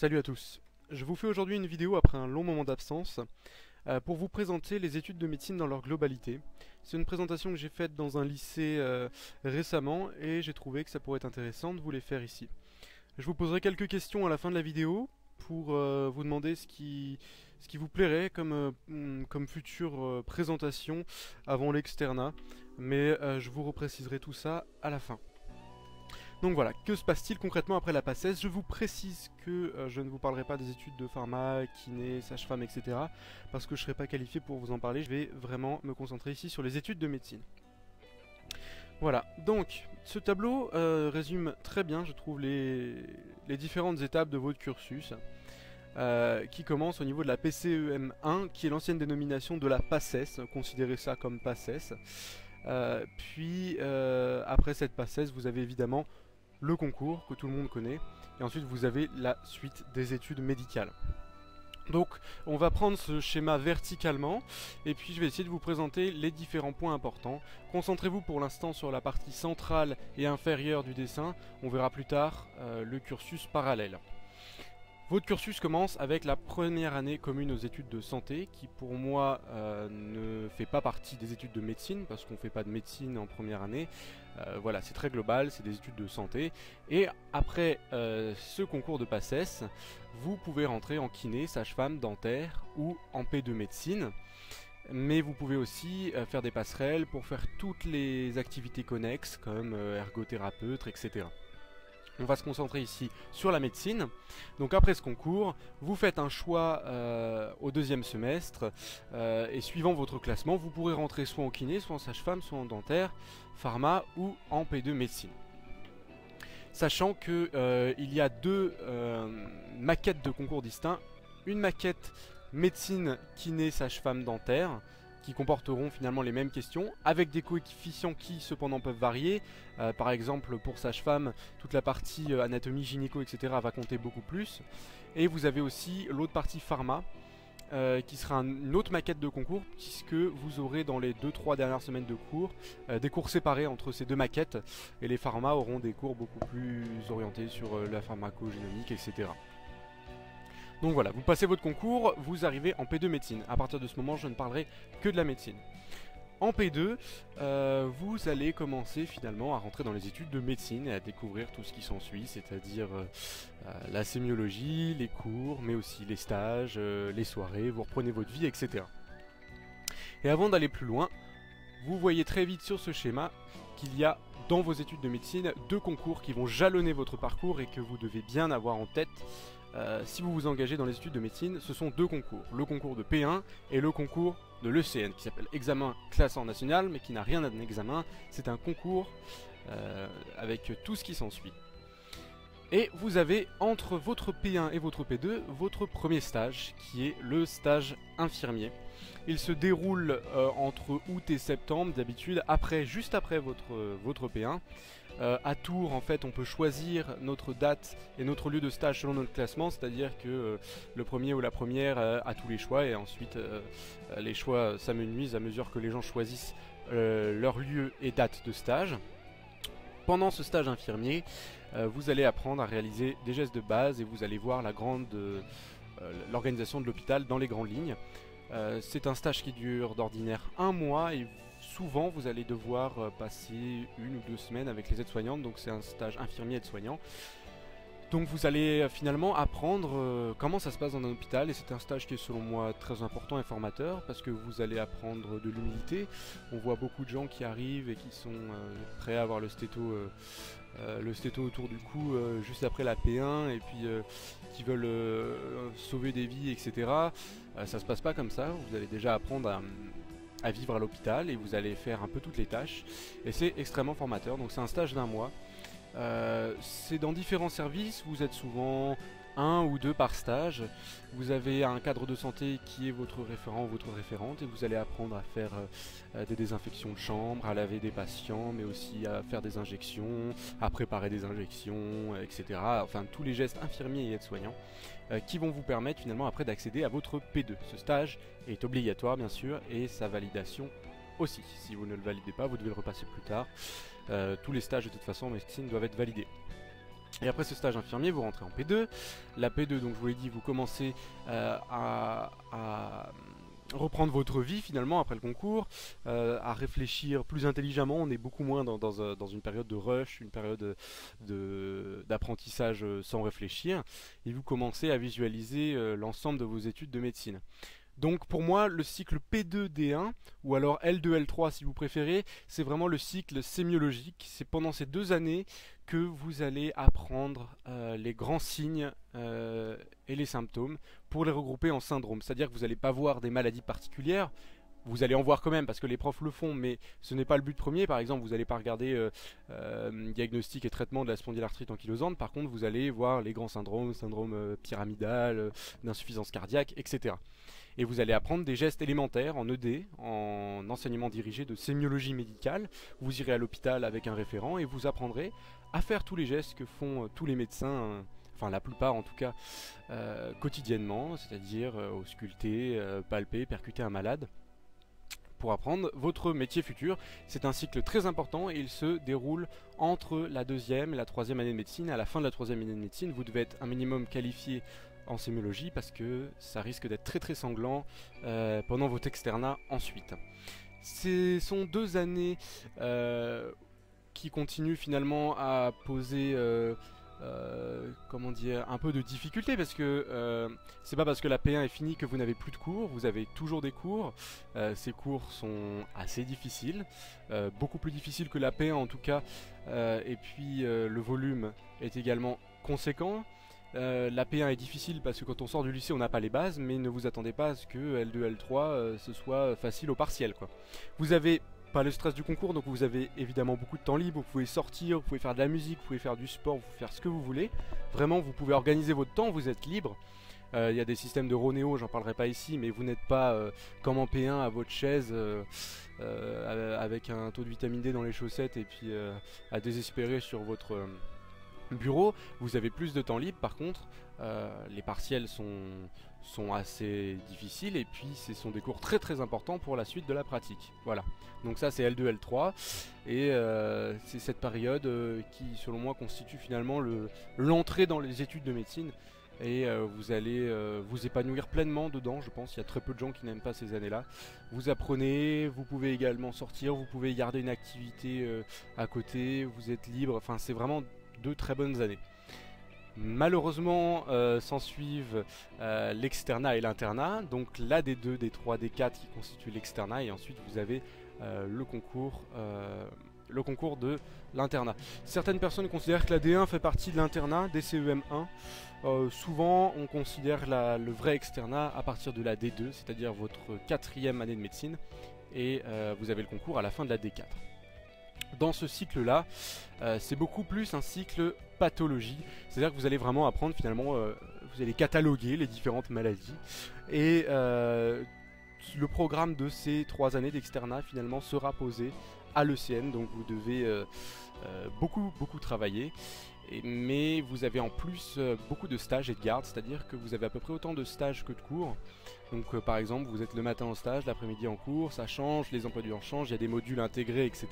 Salut à tous. Je vous fais aujourd'hui une vidéo après un long moment d'absence pour vous présenter les études de médecine dans leur globalité. C'est une présentation que j'ai faite dans un lycée récemment et j'ai trouvé que ça pourrait être intéressant de vous les faire ici. Je vous poserai quelques questions à la fin de la vidéo pour vous demander ce qui vous plairait comme future présentation avant l'externat, mais je vous repréciserai tout ça à la fin. Donc voilà, que se passe-t-il concrètement après la PACES? Je vous précise que je ne vous parlerai pas des études de pharma, kiné, sage-femme, etc. Parce que je ne serai pas qualifié pour vous en parler, je vais vraiment me concentrer ici sur les études de médecine. Voilà, donc ce tableau résume très bien, je trouve, les différentes étapes de votre cursus. Qui commence au niveau de la PCEM1, qui est l'ancienne dénomination de la PACES, considérez ça comme PACES. Puis après cette PACES, vous avez évidemment le concours que tout le monde connaît, et ensuite vous avez la suite des études médicales. Donc on va prendre ce schéma verticalement, et puis je vais essayer de vous présenter les différents points importants. Concentrez-vous pour l'instant sur la partie centrale et inférieure du dessin, on verra plus tard le cursus parallèle. Votre cursus commence avec la première année commune aux études de santé, qui pour moi ne fait pas partie des études de médecine, parce qu'on ne fait pas de médecine en première année. Voilà, c'est très global, c'est des études de santé. Et après ce concours de PACES, vous pouvez rentrer en kiné, sage-femme, dentaire ou en P2 médecine. Mais vous pouvez aussi faire des passerelles pour faire toutes les activités connexes, comme ergothérapeute, etc. On va se concentrer ici sur la médecine. Donc après ce concours, vous faites un choix au deuxième semestre et suivant votre classement, vous pourrez rentrer soit en kiné, soit en sage-femme, soit en dentaire, pharma ou en P2 médecine. Sachant que il y a deux maquettes de concours distincts. Une maquette médecine, kiné, sage-femme, dentaire, qui comporteront finalement les mêmes questions, avec des coefficients qui cependant peuvent varier. Par exemple, pour sage-femme, toute la partie anatomie, gynéco, etc. va compter beaucoup plus. Et vous avez aussi l'autre partie pharma, qui sera une autre maquette de concours, puisque vous aurez dans les 2-3 dernières semaines de cours, des cours séparés entre ces deux maquettes, et les pharma auront des cours beaucoup plus orientés sur la pharmacogénomique, etc. Donc voilà, vous passez votre concours, vous arrivez en P2 médecine. À partir de ce moment, je ne parlerai que de la médecine. En P2, vous allez commencer finalement à rentrer dans les études de médecine et à découvrir tout ce qui s'ensuit, c'est-à-dire la sémiologie, les cours, mais aussi les stages, les soirées, vous reprenez votre vie, etc. Et avant d'aller plus loin, vous voyez très vite sur ce schéma qu'il y a dans vos études de médecine deux concours qui vont jalonner votre parcours et que vous devez bien avoir en tête. Si vous vous engagez dans les études de médecine, ce sont deux concours, le concours de P1 et le concours de l'ECN, qui s'appelle examen classant national, mais qui n'a rien d'un examen, c'est un concours avec tout ce qui s'ensuit. Et vous avez entre votre P1 et votre P2, votre premier stage, qui est le stage infirmier. Il se déroule entre août et septembre d'habitude, juste après votre P1. À Tours, en fait, on peut choisir notre date et notre lieu de stage selon notre classement, c'est-à-dire que le premier ou la première a tous les choix, et ensuite les choix s'amenuisent à mesure que les gens choisissent leur lieu et date de stage. Pendant ce stage infirmier, vous allez apprendre à réaliser des gestes de base et vous allez voir l'organisation de l'hôpital dans les grandes lignes. C'est un stage qui dure d'ordinaire 1 mois et souvent vous allez devoir passer 1 ou 2 semaines avec les aides-soignantes, donc c'est un stage infirmier aide-soignant. Donc vous allez finalement apprendre comment ça se passe dans un hôpital, et c'est un stage qui est selon moi très important et formateur parce que vous allez apprendre de l'humilité. On voit beaucoup de gens qui arrivent et qui sont prêts à avoir le stéto autour du cou juste après la P1 et puis qui veulent sauver des vies, etc. Ça se passe pas comme ça, vous allez déjà apprendre à vivre à l'hôpital et vous allez faire un peu toutes les tâches et c'est extrêmement formateur. Donc c'est un stage d'1 mois. C'est dans différents services, vous êtes souvent 1 ou 2 par stage. Vous avez un cadre de santé qui est votre référent ou votre référente et vous allez apprendre à faire des désinfections de chambre, à laver des patients, mais aussi à faire des injections, à préparer des injections, etc. Enfin tous les gestes infirmiers et aides-soignants qui vont vous permettre finalement après d'accéder à votre P2. Ce stage est obligatoire bien sûr et sa validation aussi. Si vous ne le validez pas, vous devez le repasser plus tard. Tous les stages de toute façon en médecine doivent être validés. Et après ce stage infirmier, vous rentrez en P2. La P2, donc je vous l'ai dit, vous commencez à reprendre votre vie finalement après le concours, à réfléchir plus intelligemment. On est beaucoup moins dans une période de rush, une période d'apprentissage sans réfléchir. Et vous commencez à visualiser l'ensemble de vos études de médecine. Donc pour moi, le cycle P2-D1, ou alors L2-L3 si vous préférez, c'est vraiment le cycle sémiologique. C'est pendant ces 2 années que vous allez apprendre les grands signes et les symptômes pour les regrouper en syndromes. C'est-à-dire que vous n'allez pas voir des maladies particulières, vous allez en voir quand même parce que les profs le font, mais ce n'est pas le but premier. Par exemple, vous n'allez pas regarder diagnostic et traitement de la spondylarthrite ankylosante. Par contre, vous allez voir les grands syndromes, syndrome pyramidal, d'insuffisance cardiaque, etc. Et vous allez apprendre des gestes élémentaires en ED, en enseignement dirigé de sémiologie médicale. Vous irez à l'hôpital avec un référent et vous apprendrez à faire tous les gestes que font tous les médecins, enfin la plupart en tout cas, quotidiennement, c'est-à-dire ausculter, palper, percuter un malade, pour apprendre votre métier futur. C'est un cycle très important et il se déroule entre la 2e et la 3e année de médecine. À la fin de la 3e année de médecine, vous devez être un minimum qualifié en sémiologie parce que ça risque d'être très très sanglant pendant votre externat ensuite. Ce sont 2 années qui continuent finalement à poser comment dire, un peu de difficulté parce que c'est pas parce que la P1 est finie que vous n'avez plus de cours, vous avez toujours des cours. Ces cours sont assez difficiles, beaucoup plus difficiles que la P1 en tout cas, et puis le volume est également conséquent. La P1 est difficile parce que quand on sort du lycée on n'a pas les bases, mais ne vous attendez pas à ce que L2, L3 ce soit facile au partiel, quoi. Vous avez pas le stress du concours, donc vous avez évidemment beaucoup de temps libre, vous pouvez sortir, vous pouvez faire de la musique, vous pouvez faire du sport, vous pouvez faire ce que vous voulez. Vraiment, vous pouvez organiser votre temps, vous êtes libre. Il y a des systèmes de Ronéo, j'en parlerai pas ici, mais vous n'êtes pas comme en P1 à votre chaise avec un taux de vitamine D dans les chaussettes et puis à désespérer sur votre bureau. Vous avez plus de temps libre. Par contre, les partiels sont assez difficiles et puis ce sont des cours très très importants pour la suite de la pratique. Voilà, donc ça c'est L2, L3 et c'est cette période qui selon moi constitue finalement l'entrée dans les études de médecine et vous allez vous épanouir pleinement dedans. Je pense qu'il y a très peu de gens qui n'aiment pas ces années-là. Vous apprenez, vous pouvez également sortir, vous pouvez garder une activité à côté, vous êtes libre, enfin c'est vraiment 2 très bonnes années. Malheureusement, s'ensuivent l'externat et l'internat, donc la D2, D3, D4 qui constitue l'externat, et ensuite vous avez le concours de l'internat. Certaines personnes considèrent que la D1 fait partie de l'internat, DCEM1. Souvent, on considère le vrai externat à partir de la D2, c'est-à-dire votre 4e année de médecine, et vous avez le concours à la fin de la D4. Dans ce cycle-là, c'est beaucoup plus un cycle pathologie, c'est-à-dire que vous allez vraiment apprendre finalement, vous allez cataloguer les différentes maladies et le programme de ces 3 années d'externat finalement sera posé à l'ECN, donc vous devez beaucoup travailler. Mais vous avez en plus beaucoup de stages et de gardes, c'est-à-dire que vous avez à peu près autant de stages que de cours. Donc par exemple, vous êtes le matin en stage, l'après-midi en cours, ça change, les emplois du temps changent, il y a des modules intégrés, etc.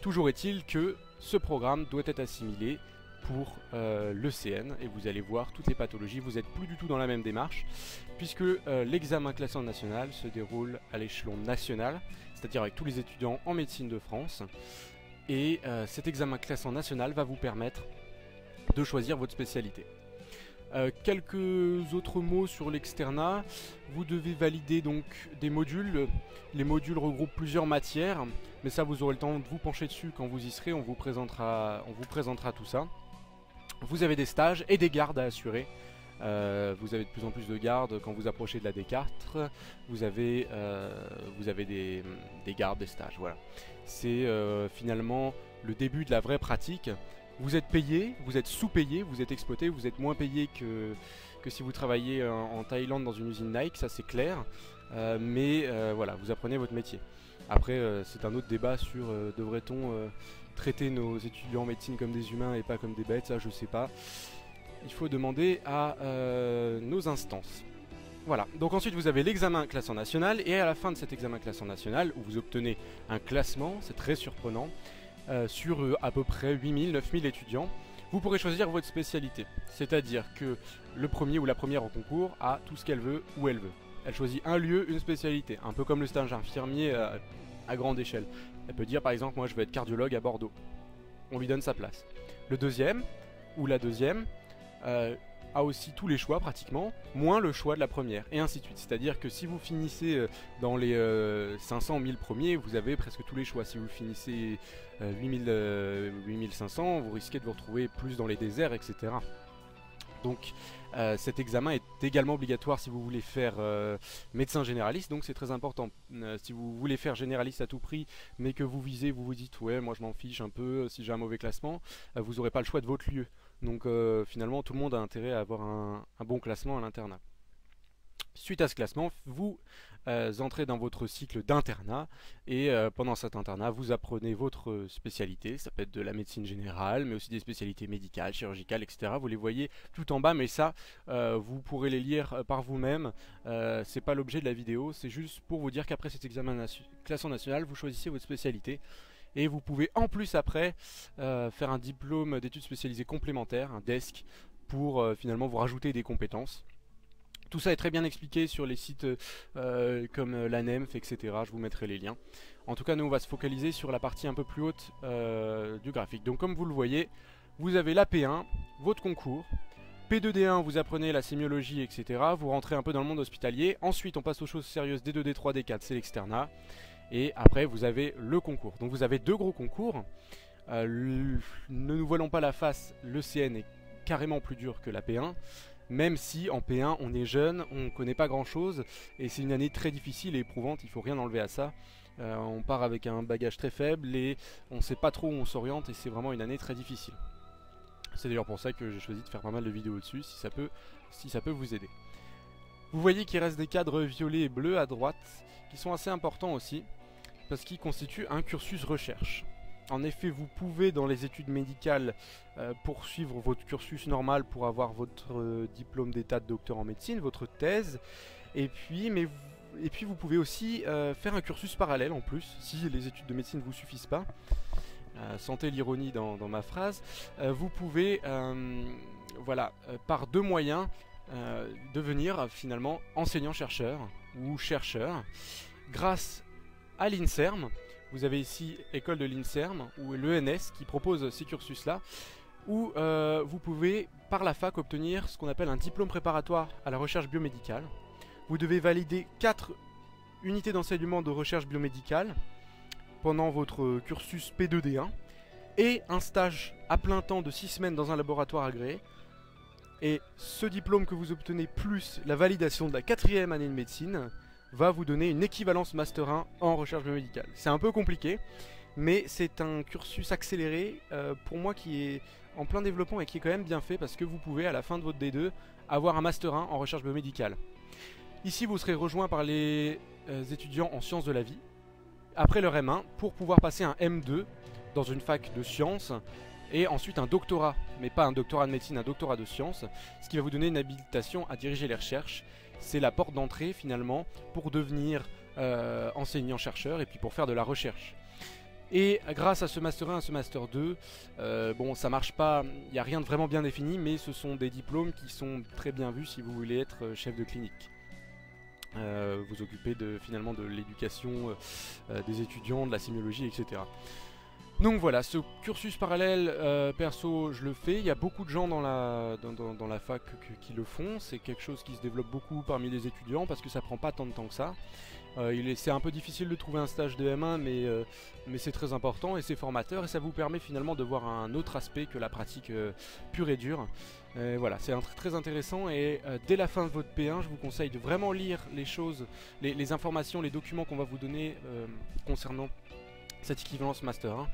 Toujours est-il que ce programme doit être assimilé pour l'ECN et vous allez voir toutes les pathologies. Vous n'êtes plus du tout dans la même démarche puisque l'examen classant national se déroule à l'échelon national, c'est-à-dire avec tous les étudiants en médecine de France. Et cet examen classant national va vous permettre de choisir votre spécialité. Quelques autres mots sur l'externat. Vous devez valider donc des modules. Les modules regroupent plusieurs matières, mais ça vous aurez le temps de vous pencher dessus quand vous y serez. On vous présentera tout ça. Vous avez des stages et des gardes à assurer. Vous avez de plus en plus de gardes quand vous approchez de la D4. Vous avez des gardes, des stages. Voilà. C'est finalement le début de la vraie pratique. Vous êtes payé, vous êtes sous-payé, vous êtes exploité, vous êtes moins payé que si vous travaillez en Thaïlande dans une usine Nike, ça c'est clair. Mais voilà, vous apprenez votre métier. Après, c'est un autre débat sur devrait-on traiter nos étudiants en médecine comme des humains et pas comme des bêtes, ça je sais pas. Il faut demander à nos instances. Voilà, donc ensuite vous avez l'examen classant national et à la fin de cet examen classant national où vous obtenez un classement, c'est très surprenant, sur à peu près 8000, 9000 étudiants, vous pourrez choisir votre spécialité. C'est-à-dire que le premier ou la première au concours a tout ce qu'elle veut, où elle veut. Elle choisit un lieu, une spécialité, un peu comme le stage infirmier à grande échelle. Elle peut dire par exemple, moi je veux être cardiologue à Bordeaux. On lui donne sa place. Le deuxième, ou la deuxième, a aussi tous les choix pratiquement, moins le choix de la première, et ainsi de suite. C'est-à-dire que si vous finissez dans les 500 1000 premiers, vous avez presque tous les choix. Si vous finissez 8500, vous risquez de vous retrouver plus dans les déserts, etc. Donc cet examen est également obligatoire si vous voulez faire médecin généraliste, donc c'est très important. Si vous voulez faire généraliste à tout prix, mais que vous visez, vous vous dites ouais moi je m'en fiche un peu si j'ai un mauvais classement, vous n'aurez pas le choix de votre lieu. Donc finalement tout le monde a intérêt à avoir un bon classement à l'internat. Suite à ce classement, vous entrez dans votre cycle d'internat et pendant cet internat, vous apprenez votre spécialité. Ça peut être de la médecine générale, mais aussi des spécialités médicales, chirurgicales, etc. Vous les voyez tout en bas, mais ça, vous pourrez les lire par vous-même. C'est pas l'objet de la vidéo, c'est juste pour vous dire qu'après cet examen classement national, vous choisissez votre spécialité. Et vous pouvez en plus après faire un diplôme d'études spécialisées complémentaires, un DESC, pour finalement vous rajouter des compétences. Tout ça est très bien expliqué sur les sites comme l'ANEMF, etc. Je vous mettrai les liens. En tout cas, nous on va se focaliser sur la partie un peu plus haute du graphique. Donc comme vous le voyez, vous avez la P1, votre concours. P2D1, vous apprenez la sémiologie, etc. Vous rentrez un peu dans le monde hospitalier. Ensuite, on passe aux choses sérieuses. D2, D3, D4, c'est l'externat. Et après, vous avez le concours. Donc vous avez deux gros concours. Ne nous voilons pas la face, le CN est carrément plus dur que la P1. Même si en P1 on est jeune, on ne connaît pas grand chose et c'est une année très difficile et éprouvante, il ne faut rien enlever à ça. On part avec un bagage très faible et on ne sait pas trop où on s'oriente et c'est vraiment une année très difficile. C'est d'ailleurs pour ça que j'ai choisi de faire pas mal de vidéos dessus, si ça peut vous aider. Vous voyez qu'il reste des cadres violets et bleus à droite qui sont assez importants aussi parce qu'ils constituent un cursus recherche. En effet, vous pouvez dans les études médicales poursuivre votre cursus normal pour avoir votre diplôme d'état de docteur en médecine, votre thèse, et puis vous pouvez aussi faire un cursus parallèle en plus, si les études de médecine ne vous suffisent pas. Sentez l'ironie dans ma phrase. Vous pouvez, par deux moyens, devenir finalement enseignant-chercheur ou chercheur grâce à l'INSERM. Vous avez ici école de l'INSERM ou l'ENS qui propose ces cursus-là, où vous pouvez par la fac obtenir ce qu'on appelle un diplôme préparatoire à la recherche biomédicale. Vous devez valider 4 unités d'enseignement de recherche biomédicale pendant votre cursus P2D1 et un stage à plein temps de 6 semaines dans un laboratoire agréé. Et ce diplôme que vous obtenez plus la validation de la 4e année de médecine va vous donner une équivalence Master 1 en recherche biomédicale. C'est un peu compliqué, mais c'est un cursus accéléré pour moi qui est en plein développement et qui est quand même bien fait parce que vous pouvez à la fin de votre D2 avoir un Master 1 en recherche biomédicale. Ici vous serez rejoint par les étudiants en sciences de la vie après leur M1 pour pouvoir passer un M2 dans une fac de sciences et ensuite un doctorat, mais pas un doctorat de médecine, un doctorat de sciences, ce qui va vous donner une habilitation à diriger les recherches. C'est la porte d'entrée finalement pour devenir enseignant-chercheur et puis pour faire de la recherche. Et grâce à ce Master 1 à ce Master 2, bon ça marche pas, il n'y a rien de vraiment bien défini, mais ce sont des diplômes qui sont très bien vus si vous voulez être chef de clinique. Vous occupez finalement de l'éducation des étudiants, de la sémiologie, etc. Donc voilà, ce cursus parallèle, perso, je le fais. Il y a beaucoup de gens dans la fac qui le font. C'est quelque chose qui se développe beaucoup parmi les étudiants parce que ça prend pas tant de temps que ça. C'est un peu difficile de trouver un stage de M1, mais c'est très important et c'est formateur et ça vous permet finalement de voir un autre aspect que la pratique pure et dure. Voilà, c'est très intéressant et dès la fin de votre P1, je vous conseille de vraiment lire les choses, les informations, les documents qu'on va vous donner concernant cette équivalence Master 1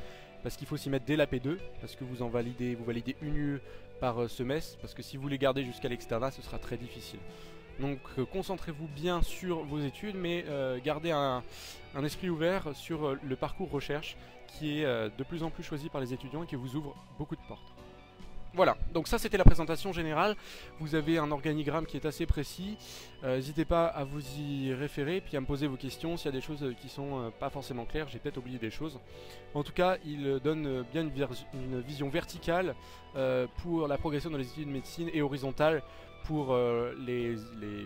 parce qu'il faut s'y mettre dès la P2 parce que vous validez une UE par semestre parce que si vous les gardez jusqu'à l'externat ce sera très difficile. Donc concentrez-vous bien sur vos études mais gardez un esprit ouvert sur le parcours recherche qui est de plus en plus choisi par les étudiants et qui vous ouvre beaucoup de portes. Voilà, donc ça c'était la présentation générale. Vous avez un organigramme qui est assez précis. N'hésitez pas à vous y référer, puis à me poser vos questions s'il y a des choses qui sont pas forcément claires. J'ai peut-être oublié des choses. En tout cas, il donne bien une vision verticale pour la progression dans les études de médecine et horizontale pour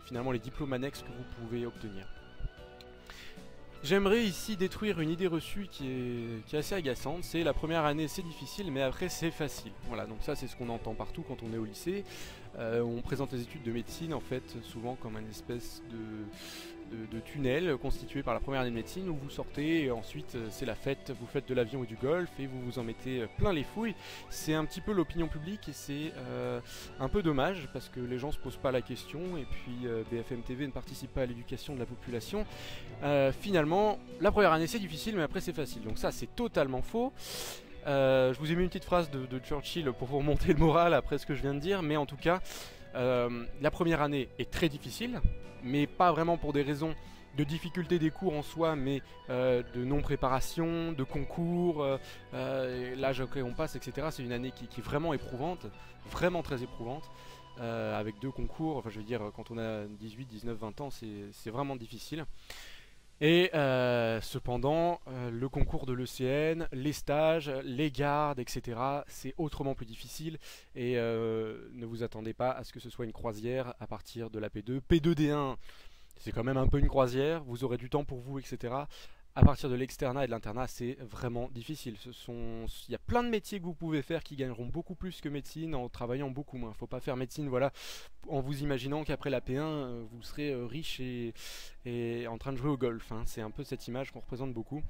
finalement les diplômes annexes que vous pouvez obtenir. J'aimerais ici détruire une idée reçue qui est assez agaçante, c'est la première année c'est difficile mais après c'est facile. Voilà, donc ça c'est ce qu'on entend partout quand on est au lycée. On présente les études de médecine en fait souvent comme une espèce de tunnel constitué par la première année de médecine où vous sortez et ensuite c'est la fête, vous faites de l'avion et du golf et vous vous en mettez plein les fouilles. C'est un petit peu l'opinion publique et c'est un peu dommage parce que les gens se posent pas la question et puis BFM TV ne participe pas à l'éducation de la population. Finalement la première année c'est difficile mais après c'est facile, donc ça c'est totalement faux. Je vous ai mis une petite phrase de Churchill pour vous remonter le moral après ce que je viens de dire, mais en tout cas la première année est très difficile, mais pas vraiment pour des raisons de difficulté des cours en soi, mais de non-préparation, de concours, l'âge auquel on passe, etc. C'est une année qui est vraiment éprouvante, vraiment très éprouvante, avec 2 concours, enfin je veux dire quand on a 18, 19, 20 ans, c'est vraiment difficile. Et cependant, le concours de l'ECN, les stages, les gardes, etc., c'est autrement plus difficile. Et ne vous attendez pas à ce que ce soit une croisière à partir de la P2. P2D1, c'est quand même un peu une croisière, vous aurez du temps pour vous, etc. À partir de l'externat et de l'internat, c'est vraiment difficile. Il y a plein de métiers que vous pouvez faire qui gagneront beaucoup plus que médecine en travaillant beaucoup moins. Il ne faut pas faire médecine, voilà, en vous imaginant qu'après la P1, vous serez riche et en train de jouer au golf. Hein. C'est un peu cette image qu'on représente beaucoup.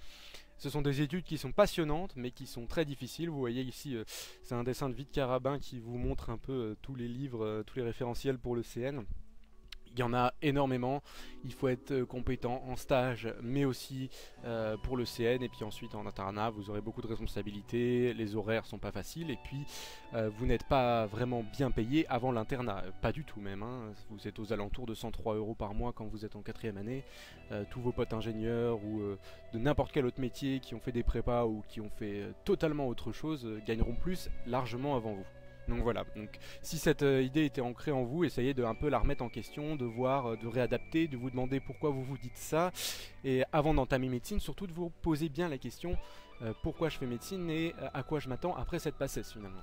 Ce sont des études qui sont passionnantes, mais qui sont très difficiles. Vous voyez ici, c'est un dessin de Vite Carabin qui vous montre un peu tous les livres, tous les référentiels pour le CN. Il y en a énormément, il faut être compétent en stage mais aussi pour le CN et puis ensuite en internat vous aurez beaucoup de responsabilités, les horaires sont pas faciles et puis vous n'êtes pas vraiment bien payé avant l'internat, pas du tout même, hein. Vous êtes aux alentours de 103 € par mois quand vous êtes en 4e année, tous vos potes ingénieurs ou de n'importe quel autre métier qui ont fait des prépas ou qui ont fait totalement autre chose gagneront plus largement avant vous. Donc voilà, donc si cette idée était ancrée en vous, essayez de un peu la remettre en question, de voir, de réadapter, de vous demander pourquoi vous vous dites ça. Et avant d'entamer médecine, surtout de vous poser bien la question pourquoi je fais médecine et à quoi je m'attends après cette PACES finalement.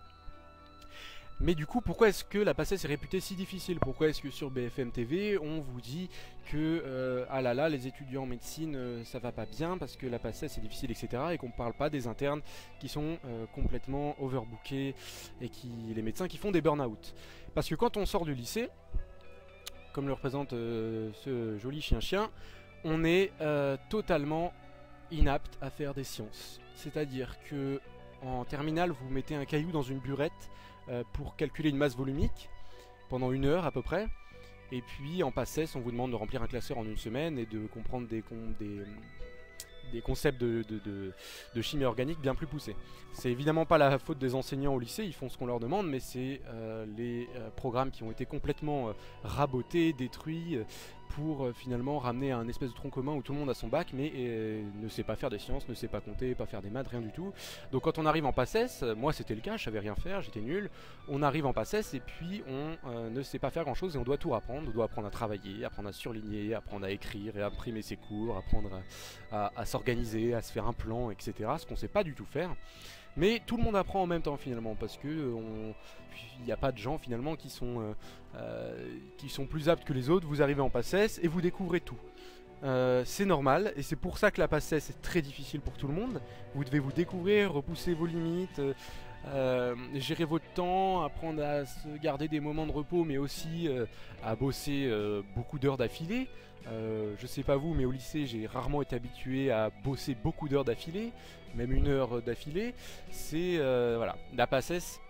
Mais du coup, pourquoi est-ce que la PACES est réputée si difficile? Pourquoi est-ce que sur BFM TV, on vous dit que ah là là, les étudiants en médecine, ça va pas bien parce que la PACES est difficile, etc. et qu'on ne parle pas des internes qui sont complètement overbookés et les médecins qui font des burn-out? Parce que quand on sort du lycée, comme le représente ce joli chien-chien, on est totalement inapte à faire des sciences. C'est-à-dire que en terminale, vous mettez un caillou dans une burette pour calculer une masse volumique pendant 1 heure à peu près, et puis en PACES on vous demande de remplir un classeur en 1 semaine et de comprendre des concepts de chimie organique bien plus poussés. C'est évidemment pas la faute des enseignants au lycée, ils font ce qu'on leur demande, mais c'est les programmes qui ont été complètement rabotés, détruits, pour finalement ramener à un espèce de tronc commun où tout le monde a son bac mais ne sait pas faire des sciences, ne sait pas compter, pas faire des maths, rien du tout. Donc quand on arrive en PACES, moi c'était le cas, je savais rien faire, j'étais nul. On arrive en PACES et puis on ne sait pas faire grand chose et on doit tout apprendre. On doit apprendre à travailler, apprendre à surligner, apprendre à écrire et à imprimer ses cours, apprendre à s'organiser, à se faire un plan, etc. Ce qu'on ne sait pas du tout faire. Mais tout le monde apprend en même temps finalement parce que il n'y a pas de gens finalement qui sont plus aptes que les autres. Vous arrivez en PACES et vous découvrez tout. C'est normal et c'est pour ça que la PACES est très difficile pour tout le monde. Vous devez vous découvrir, repousser vos limites, gérer votre temps, apprendre à se garder des moments de repos mais aussi à bosser beaucoup d'heures d'affilée. Je sais pas vous mais au lycée j'ai rarement été habitué à bosser beaucoup d'heures d'affilée, même 1 heure d'affilée. C'est voilà, la PACES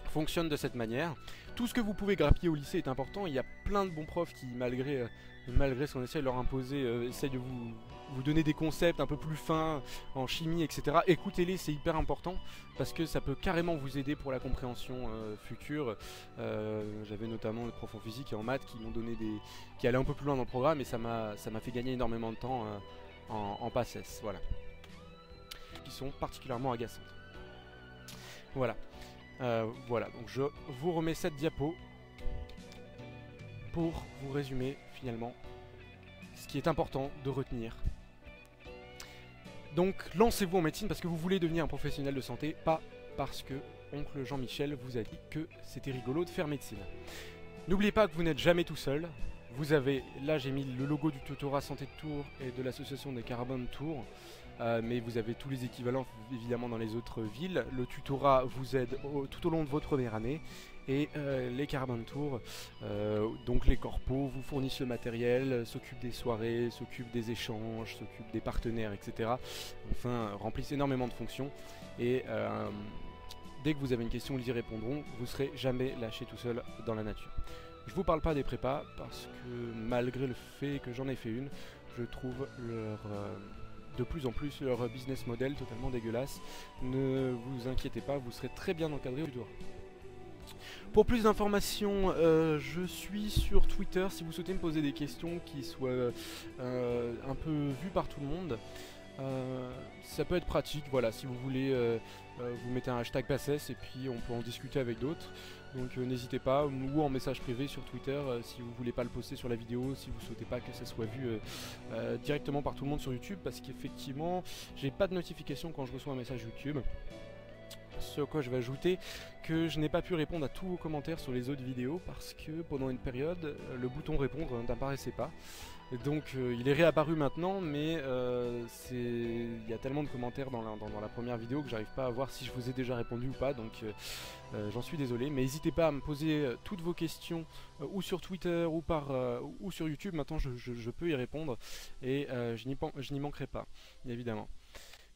fonctionne de cette manière. Tout ce que vous pouvez grappiller au lycée est important. Il y a plein de bons profs qui malgré ce qu'on essaie de leur imposer essayent de vous donner des concepts un peu plus fins en chimie, etc. Écoutez-les, c'est hyper important parce que ça peut carrément vous aider pour la compréhension future. J'avais notamment des profs en physique et en maths qui m'ont donné qui allaient un peu plus loin dans le programme et ça m'a fait gagner énormément de temps en PACES, voilà. Qui sont particulièrement agaçantes. Voilà. Voilà, donc je vous remets cette diapo pour vous résumer finalement ce qui est important de retenir. Donc lancez-vous en médecine parce que vous voulez devenir un professionnel de santé, pas parce que oncle Jean-Michel vous a dit que c'était rigolo de faire médecine. N'oubliez pas que vous n'êtes jamais tout seul. Vous avez, là j'ai mis le logo du tutorat Santé de Tours et de l'association des Carabins de Tours, mais vous avez tous les équivalents évidemment dans les autres villes. Le tutorat vous aide tout au long de votre première année et les Carabins de Tours, donc les corpos, vous fournissent le matériel, s'occupent des soirées, s'occupent des échanges, s'occupent des partenaires, etc. Enfin, remplissent énormément de fonctions et dès que vous avez une question, ils y répondront. Vous serez jamais lâché tout seul dans la nature. Je vous parle pas des prépas parce que malgré le fait que j'en ai fait une, je trouve de plus en plus leur business model totalement dégueulasse. Ne vous inquiétez pas, vous serez très bien encadré au tutorat. Pour plus d'informations, je suis sur Twitter si vous souhaitez me poser des questions qui soient un peu vues par tout le monde. Ça peut être pratique, voilà, si vous voulez vous mettez un hashtag PASSES et puis on peut en discuter avec d'autres. Donc n'hésitez pas, ou en message privé sur Twitter si vous voulez pas le poster sur la vidéo, si vous souhaitez pas que ça soit vu directement par tout le monde sur YouTube, parce qu'effectivement j'ai pas de notification quand je reçois un message YouTube. Ce à quoi je vais ajouter que je n'ai pas pu répondre à tous vos commentaires sur les autres vidéos parce que pendant une période le bouton répondre n'apparaissait pas. Donc il est réapparu maintenant, mais il y a tellement de commentaires dans la première vidéo que j'arrive pas à voir si je vous ai déjà répondu ou pas, donc j'en suis désolé. Mais n'hésitez pas à me poser toutes vos questions ou sur Twitter ou sur YouTube. Maintenant je peux y répondre et je n'y manquerai pas, évidemment.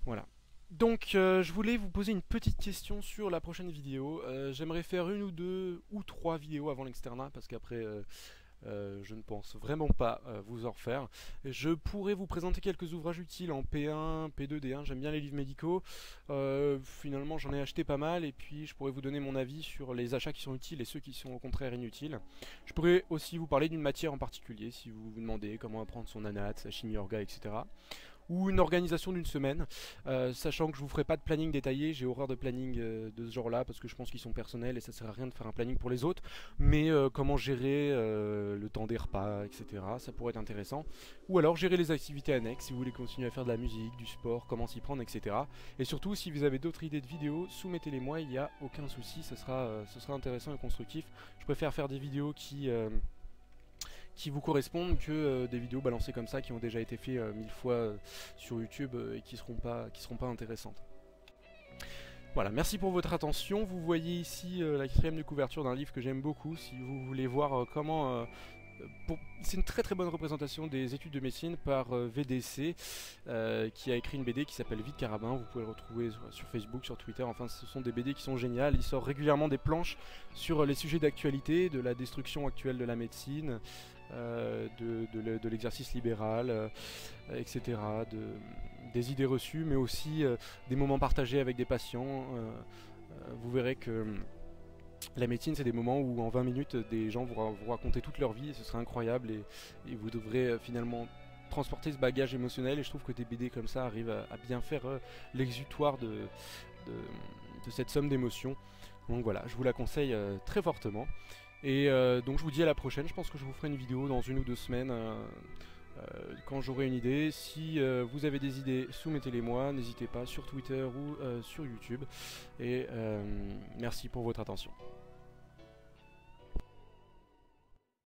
Voilà. Donc je voulais vous poser une petite question sur la prochaine vidéo. J'aimerais faire une ou deux ou trois vidéos avant l'externat parce qu'après je ne pense vraiment pas vous en refaire. Je pourrais vous présenter quelques ouvrages utiles en P1, P2, D1, j'aime bien les livres médicaux. Finalement j'en ai acheté pas mal et puis je pourrais vous donner mon avis sur les achats qui sont utiles et ceux qui sont au contraire inutiles. Je pourrais aussi vous parler d'une matière en particulier si vous vous demandez comment apprendre son anat, sa chimie orga, etc. Ou une organisation d'une semaine, sachant que je vous ferai pas de planning détaillé, j'ai horreur de planning de ce genre là parce que je pense qu'ils sont personnels et ça sert à rien de faire un planning pour les autres, mais comment gérer le temps des repas, etc. ça pourrait être intéressant, ou alors gérer les activités annexes si vous voulez continuer à faire de la musique, du sport, comment s'y prendre, etc. Et surtout si vous avez d'autres idées de vidéos, soumettez-les moi, il n'y a aucun souci, ce sera intéressant et constructif. Je préfère faire des vidéos qui vous correspondent que des vidéos balancées comme ça qui ont déjà été faites 1000 fois sur YouTube et qui seront pas intéressantes. Voilà, merci pour votre attention. Vous voyez ici la 4e de couverture d'un livre que j'aime beaucoup. Si vous voulez voir comment... c'est une très bonne représentation des études de médecine par VDC qui a écrit une BD qui s'appelle Vie de Carabin. Vous pouvez le retrouver sur Facebook, sur Twitter, enfin ce sont des BD qui sont géniales. Il sort régulièrement des planches sur les sujets d'actualité, de la destruction actuelle de la médecine, de l'exercice libéral, etc. Des idées reçues, mais aussi des moments partagés avec des patients. Vous verrez que la médecine, c'est des moments où en 20 minutes, des gens vous raconter toute leur vie et ce serait incroyable et vous devrez finalement transporter ce bagage émotionnel et je trouve que des BD comme ça arrivent à bien faire l'exutoire de cette somme d'émotions. Donc voilà, je vous la conseille très fortement. Et donc je vous dis à la prochaine, je pense que je vous ferai une vidéo dans 1 ou 2 semaines quand j'aurai une idée. Si vous avez des idées, soumettez-les moi, n'hésitez pas sur Twitter ou sur YouTube. Et merci pour votre attention.